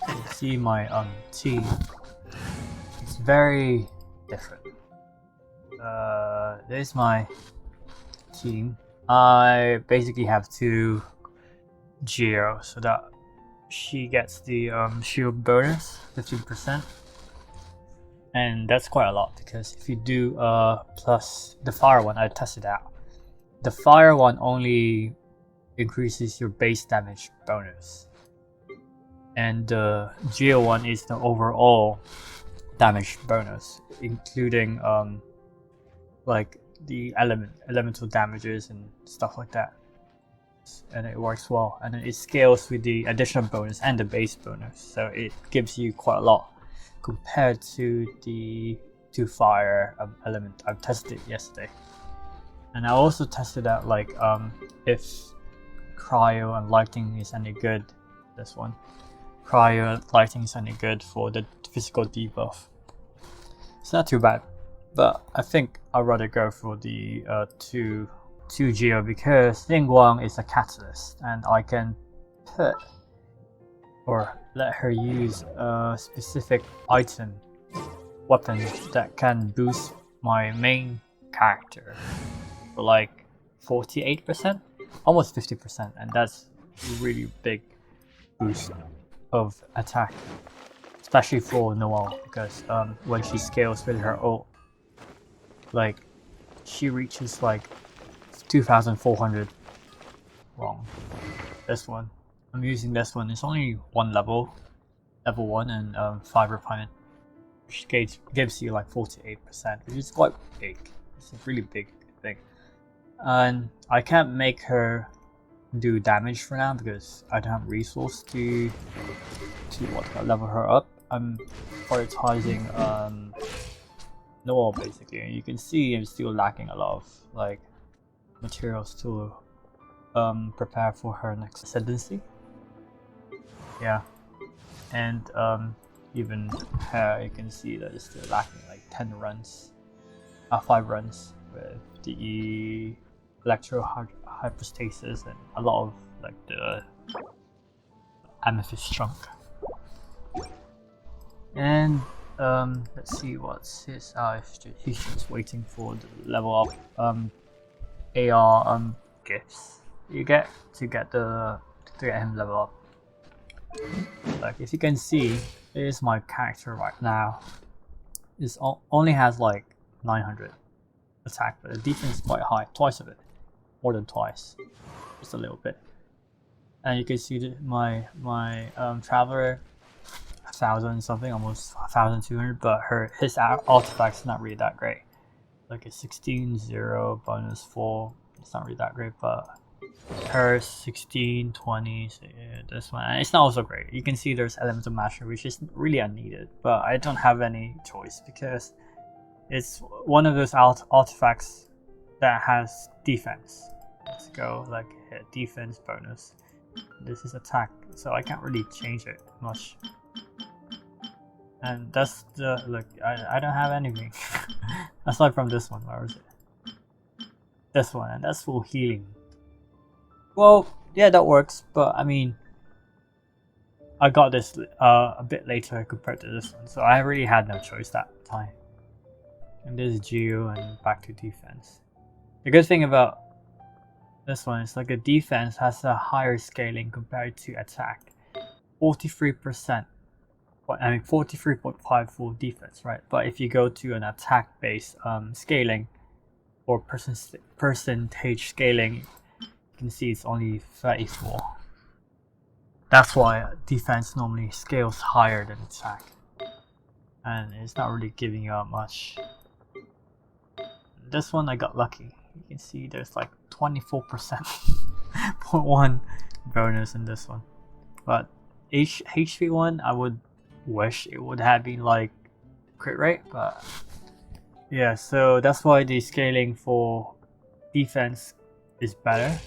You see my team. It's very different. There's my team. I basically have two Geo, so that she gets the shield bonus 15%, and that's quite a lot because if you do plus the fire one, I tested out. The fire one only increases your base damage bonus, and the Geo one is the overall damage bonus, including like the elemental damages and stuff like that. And it works well, and then it scales with the additional bonus and the base bonus, so it gives you quite a lot compared to the two fire element. I've tested it yesterday, and I also tested out like if cryo and lighting is any good. This one, cryo and lighting is any good for the physical debuff. It's not too bad, but I think I'd rather go for the two Geo because Ningguang is a catalyst, and I can put or let her use a specific item, weapon that can boost my main character for like 48%, almost 50%, and that's a really big boost of attack, especially for Noelle because when she scales with her ult, like she reaches like 2,400. Wrong. This one. I'm using this one. It's only one level 1, and 5 refinement, which gives you like 48%, which is quite big. It's a really big thing. And I can't make her do damage for now because I don't have resource to level her up. I'm prioritizing Noelle basically, and you can see I'm still lacking a lot of like materials to prepare for her next ascendancy. Yeah, and even her, you can see that it's still lacking like 10 runs, 5 runs with the electro hypostasis and a lot of like the amethyst chunk. And let's see what's his. He's just waiting for the level up AR gifts you get to get him level up. Like if you can see, here's my character right now. It only has like 900 attack, but the defense is quite high, twice of it, more than twice, just a little bit. And you can see that my traveler 1,000 something, almost 1,200, but his artifact's not really that great. Like a 16-0 bonus 4, it's not really that great, but her 16, 20, so yeah, this one, and it's not also great. You can see there's elemental mastery, which is really unneeded, but I don't have any choice because it's one of those artifacts that has defense. Let's go like defense bonus. This is attack, so I can't really change it much. And that's the look. I don't have anything aside from this one. Where is it? This one, and that's full healing. Well, yeah, that works, but I mean, I got this a bit later compared to this one, so I really had no choice that time. And this is Geo and back to defense. The good thing about this one is like the defense has a higher scaling compared to attack. 43%. I mean 43.5 for defense, right? But if you go to an attack-based scaling or percentage scaling, you can see it's only 34. That's why defense normally scales higher than attack, and it's not really giving you out much. This one I got lucky. You can see there's like 24.1 bonus in this one, but HP one I would wish it would have been like crit rate, but yeah, so that's why the scaling for defense is better.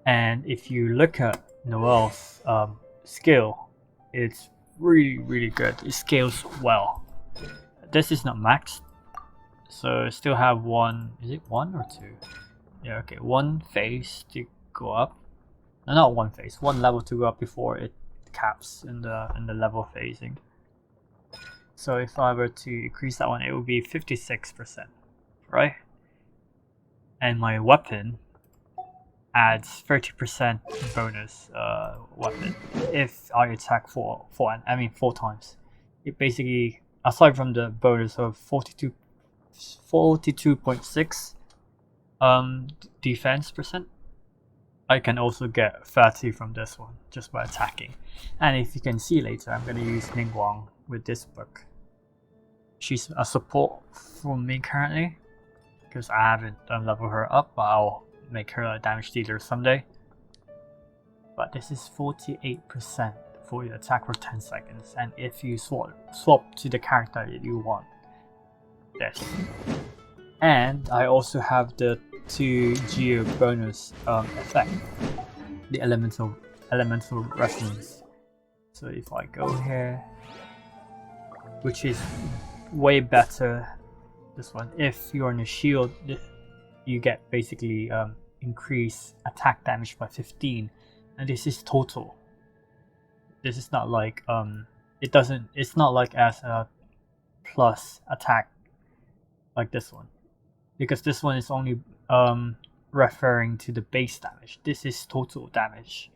And if you look at Noelle's skill, it's really good. It scales well. This is not maxed, so I still have one. Is it 1 or 2? Yeah, okay, 1 phase to go up. No, not 1 phase, 1 level to go up before it caps in the level phasing. So if I were to increase that one, it would be 56%, right? And my weapon adds 30% bonus weapon if I attack four times. It basically, aside from the bonus of 42.6 defense percent, I can also get 30 from this one just by attacking. And if you can see later, I'm gonna use Ningguang with this book. She's a support for me currently because I haven't leveled her up, but I'll make her a damage dealer someday. But this is 48% for your attack for 10 seconds, and if you swap to the character that you want, this. And I also have the 2 geo bonus effect, the elemental resonance. So if I go here, which is way better, this one, if you're on a shield, you get basically increase attack damage by 15, and this is total. This is not like it's not like as a plus attack like this one, because this one is only referring to the base damage. This is total damage.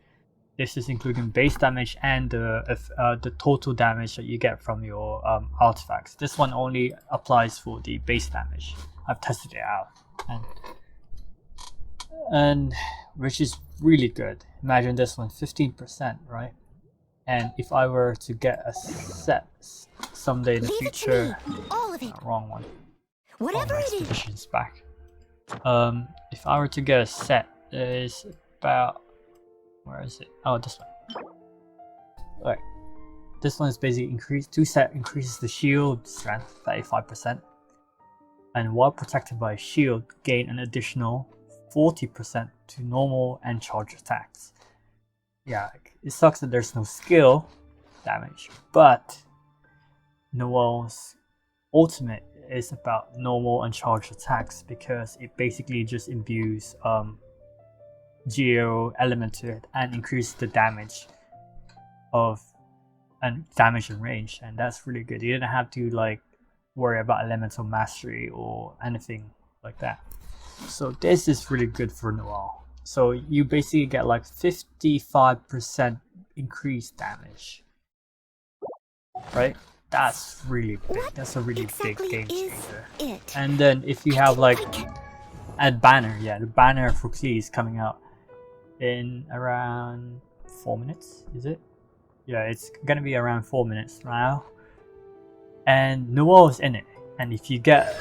This is including base damage and the total damage that you get from your artifacts. This one only applies for the base damage. I've tested it out, and which is really good. Imagine this one, 15%, right? And if I were to get a set someday in the future, all of it. Wrong one. Whatever my it is. expedition's back. If I were to get a set, is about, where is it? Oh, this one. Alright. This one is basically 2 set increases the shield strength 35%. And while protected by a shield, gain an additional 40% to normal and charge attacks. Yeah, it sucks that there's no skill damage, but Noelle's ultimate is about normal and charged attacks because it basically just imbues geo element to it and increases the damage and range, and that's really good. You didn't have to like worry about elemental mastery or anything like that. So this is really good for Noelle. So you basically get like 55% increased damage, right? That's really big. That's a really big game changer. And then if you have like a banner, yeah, the banner for Klee is coming out in around 4 minutes, is it? Yeah, it's gonna be around 4 minutes now. And Noelle is in it. And if you get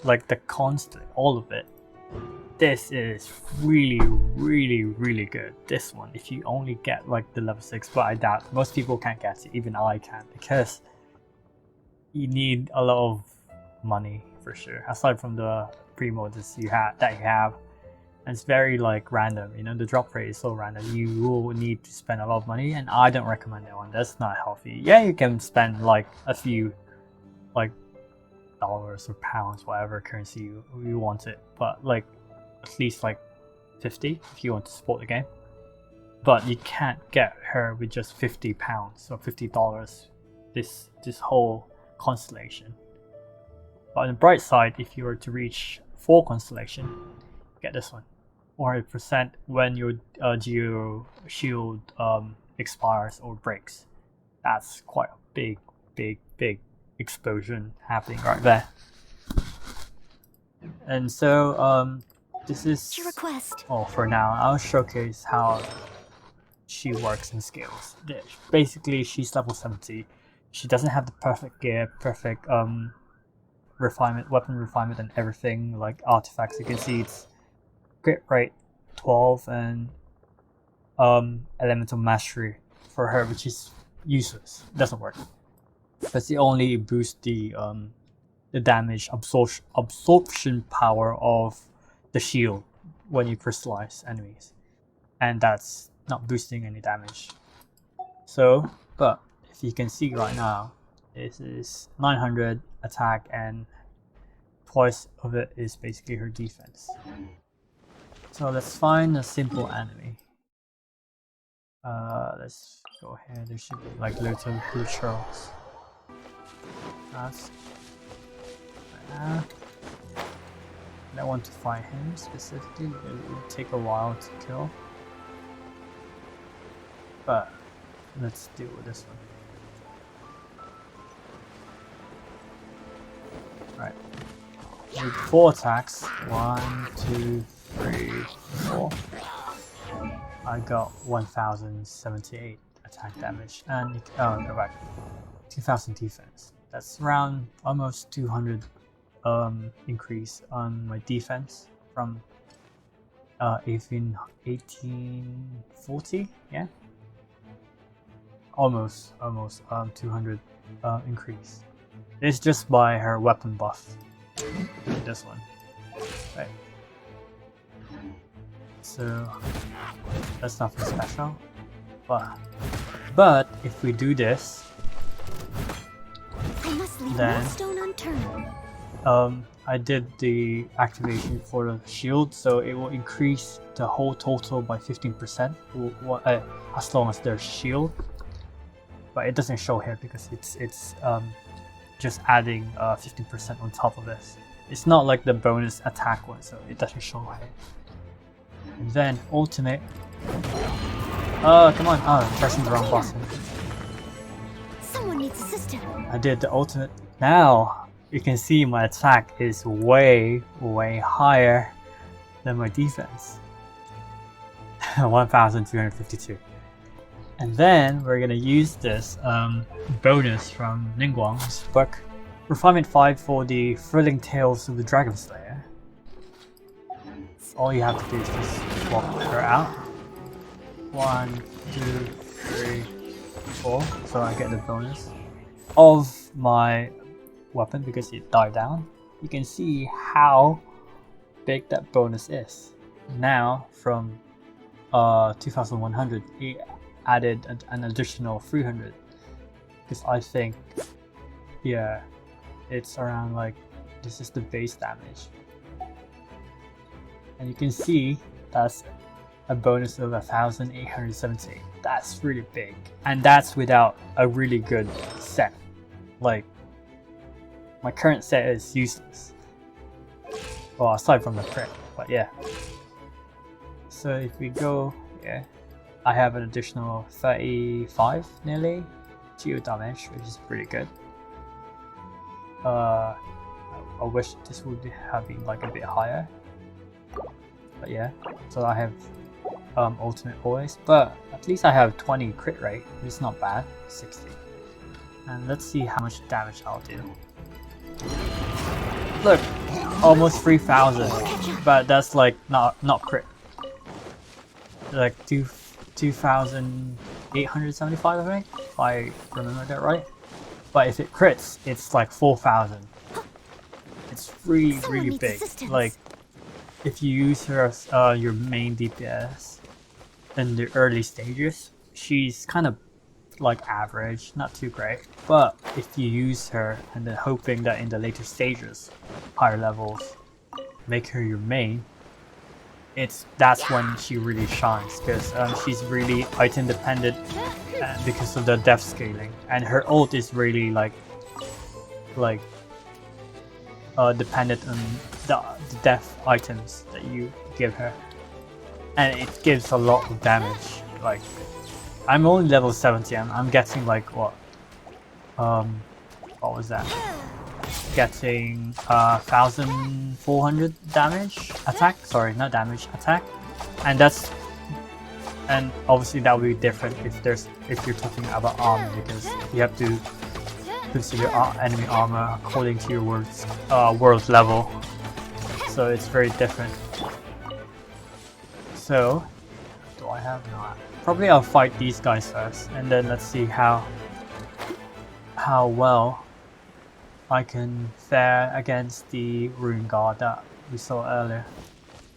like the constant, all of it, this is really, really, really good. This one, if you only get like the level 6, but I doubt most people can't get it, even I can't, because you need a lot of money for sure. Aside from the pre-mods that you have, and it's very like random. You know, the drop rate is so random. You will need to spend a lot of money, and I don't recommend that one. That's not healthy. Yeah, you can spend like a few, like dollars or pounds, whatever currency you want it, but like at least like 50 if you want to support the game. But you can't get her with just 50 pounds or $50 this whole constellation. But on the bright side, if you were to reach 4 constellation, get this one, 100% when your geo shield expires or breaks. That's quite a big explosion happening right there. And so this is Your request. Oh, for now I'll showcase how she works and scales. Basically, she's level 70. She doesn't have the perfect gear, perfect refinement, weapon refinement, and everything like artifacts. You can see it's crit rate 12 and elemental mastery for her, which is useless. It doesn't work because it only boosts the damage absorption power of the shield when you crystallize enemies, and that's not boosting any damage. So, but if you can see right now, this is 900 attack and twice of it is basically her defense. So let's find a simple enemy. Let's go ahead. There should be like loads of blue churls. That's. I don't want to find him specifically. It would take a while to kill. But let's deal with this one. Right. With 4 attacks. 1, 2, 3, 4. I got 1078 attack damage. And go back. 2000 defense. That's around almost 200 increase on my defense from 1840. Yeah. Almost 200 increase. It's just by her weapon buff. This one, right? So that's nothing special, but if we do this, then I did the activation for the shield, so it will increase the whole total by 15%. As long as there's shield. But it doesn't show here because it's just adding 15% on top of this. It's not like the bonus attack one, so it doesn't show here. And then ultimate. Come on! Oh, pressing the wrong button. Someone needs assistance. I did the ultimate. Now you can see my attack is way higher than my defense. 1252. And then we're gonna use this bonus from Ningguang's book, Refinement 5 for the Thrilling Tales of the Dragon Slayer. All you have to do is just swap her out. 1, 2, 3, 4. So I get the bonus of my weapon because it died down. You can see how big that bonus is. Now from 2100, it added an additional 300 because I think, yeah, it's around like this is the base damage, and you can see that's a bonus of 1878. That's really big, and that's without a really good set. Like my current set is useless, well, aside from the crit, but yeah. So if we go here, I have an additional 35 nearly geo damage, which is pretty good. I wish this would have been like a bit higher, but yeah. So I have ultimate always, but at least I have 20 crit rate. It's not bad. 60. And let's see how much damage I'll do. Look, almost 3000, but that's like not crit. Like 2,875, I think, if I remember that right. But if it crits, it's like 4,000. It's really big. Like, if you use her as your main DPS in the early stages, she's kind of like average, not too great. But if you use her and then hoping that in the later stages, higher levels, make her your main, that's when she really shines, because she's really item dependent because of the death scaling, and her ult is really like dependent on the death items that you give her, and it gives a lot of damage. Like, I'm only level 70 and I'm getting like what was that? Getting 1400 damage attack. Sorry, not damage, attack. And obviously that will be different if you're talking about armor, because you have to consider enemy armor according to your world level. So it's very different. So do I have no? Probably I'll fight these guys first, and then let's see how well I can fare against the Rune Guard that we saw earlier.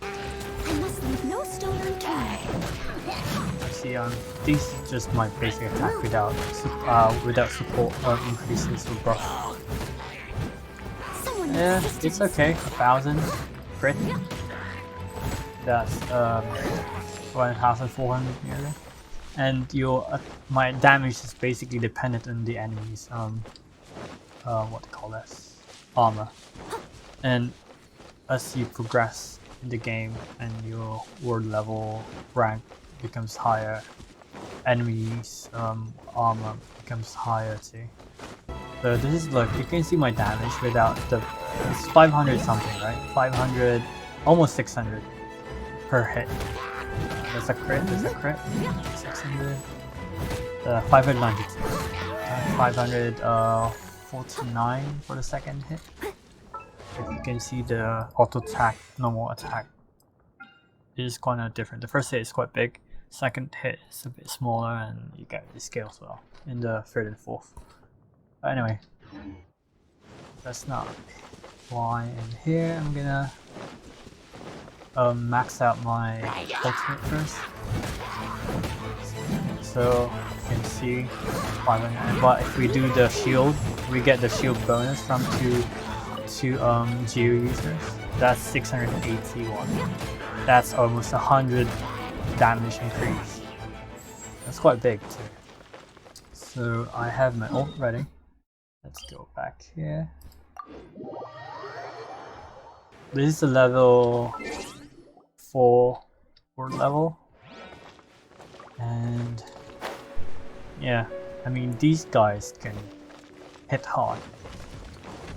I must leave no stone unturned. See, these are just my basic attack without support increases or buff. Yeah, it's okay. 1000 crit. That's 1400 nearly. and your my damage is basically dependent on the enemy's what they call this, armor. And as you progress in the game and your word level rank becomes higher, enemies armor becomes higher too. So this is, look, you can see my damage without the, it's 500 something, right? 500, almost 600 per hit. There's a crit, 600, 592, 549 for the second hit. If you can see the auto attack, normal attack, it is kind of different. The first hit is quite big, second hit is a bit smaller, and you get the scale as well in the third and fourth. But anyway, that's not why I'm here. I'm gonna max out my ultimate first. So you can see 500, but if we do the shield, we get the shield bonus from two geo users. That's 681. That's almost 100 damage increase. That's quite big too. So I have my ult ready. Let's go back here. This is the level 4 word level. And yeah, I mean, these guys can hit hard.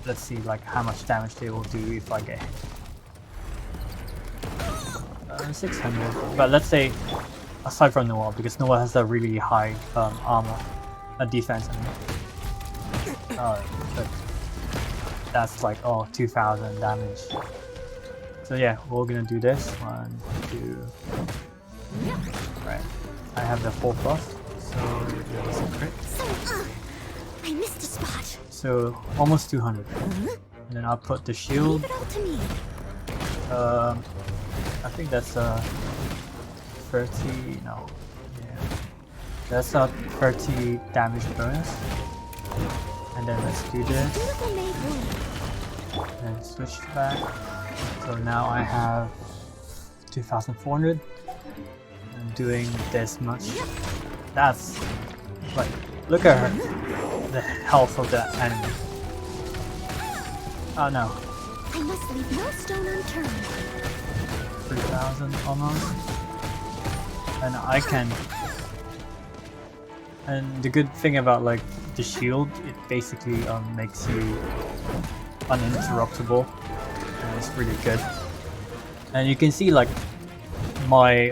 Let's see like how much damage they will do if I get hit. 600, but let's say aside from Noelle, because Noelle has a really high armor, defense. I mean. But that's like 2000 damage. So yeah, we're gonna do this. 1, 2. Right. I have the 4 buff, so it's a crit. I missed a spot. So almost 200. And then I'll put the shield. Leave it all to me. I think that's 30. No, yeah, that's a 30 damage bonus. And then let's do this. Beautiful made room. And switch back. So now I have 2,400. I'm doing this much. That's like, look at her, the health of the enemy. Oh no. I must leave no stone unturned. 3,000 almost. And I can. And the good thing about like the shield, it basically makes you uninterruptible, and it's really good. And you can see like my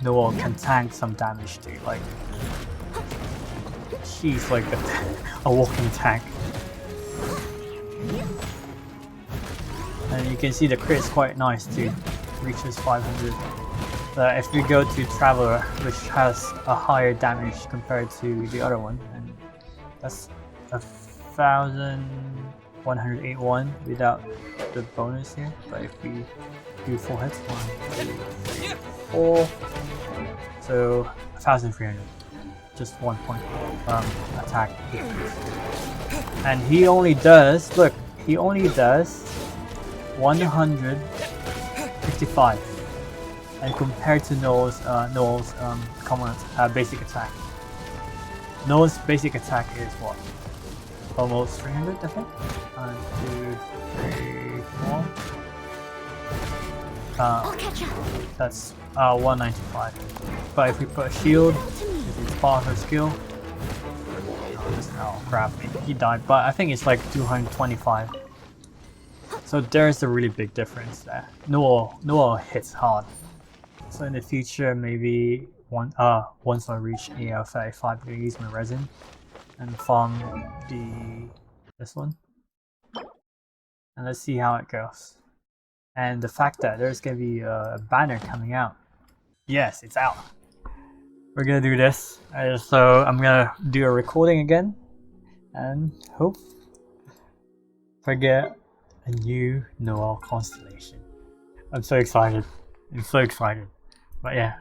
Noelle can tank some damage too. Like she's like a walking tank. And you can see the crit is quite nice too. Reaches 500. If we go to Traveler, which has a higher damage compared to the other one, and that's 1,181 without the bonus here. But if we do 4 hits, 1, 2, 3, 4, so 1,300. Just 1 point attack decrease. And he only does, look, he only does 155. And compared to Noelle's common basic attack. Noelle's basic attack is what? Almost 300, I think? 1, 2, 3, 4. I'll catch up. That's 195. But if we put a shield, if it's part of her skill, oh crap, he died. But I think it's like 225. So there's a really big difference there. Noelle hits hard. So in the future, maybe once I reach AL35, I'm gonna use my resin and farm this one, and let's see how it goes. And the fact that there's gonna be a banner coming out. Yes, it's out. We're gonna do this. So I'm gonna do a recording again, and hope I get a new Noelle constellation. I'm so excited. I'm so excited. But yeah,